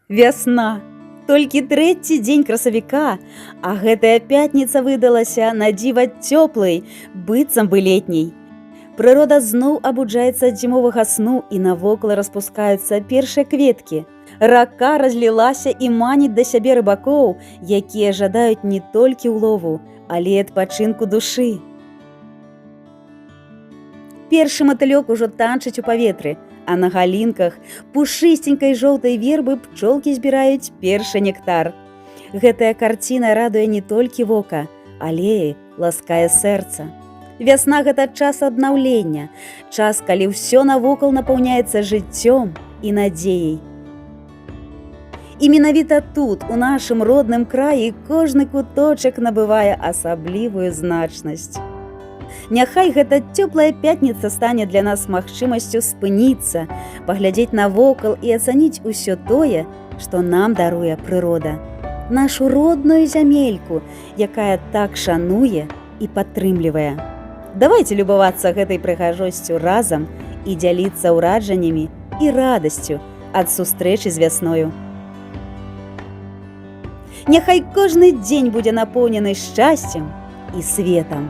Вясна. Толькі трэці дзень красавіка, а гэтая пятніца выдалася на дзіва цёплай, быццам бы летняй. Прырода зноў абуджаецца ад зімовага сну, і навокал распускаюцца першыя кветкі. Рака разлілася і маніць да сябе рыбакоў, якія жадаюць не толькі ўлову, але і адпачынку душы. Першы матылёк ужо танчыць у паветры, а на галінках пушыстенькай жоўтай вербы пчолкі збіраюць першы нектар. Гэтая карціна радуе не толькі вока, але і ласкае сэрца. Вясна – гэта час аднаўлення, час, калі ўсё навокал напаўняецца жыццём і надзеяй. І менавіта тут, у нашым родным краі, кожны куточак набывае асаблівую значнасць. Няхай гэта цёплая пятніца стане для нас магчымасцю спыніцца, паглядзець навокал і ацаніць усё тое, што нам даруе прырода. Нашу родную зямельку, якая так шануе і падтрымлівае. Давайце любавацца гэтай прыгажосцю разам і дзяліцца ўражаннямі і радасцю ад сустрэчы з вясною. Няхай кожны дзень будзе напоўнены шчасцем і светам.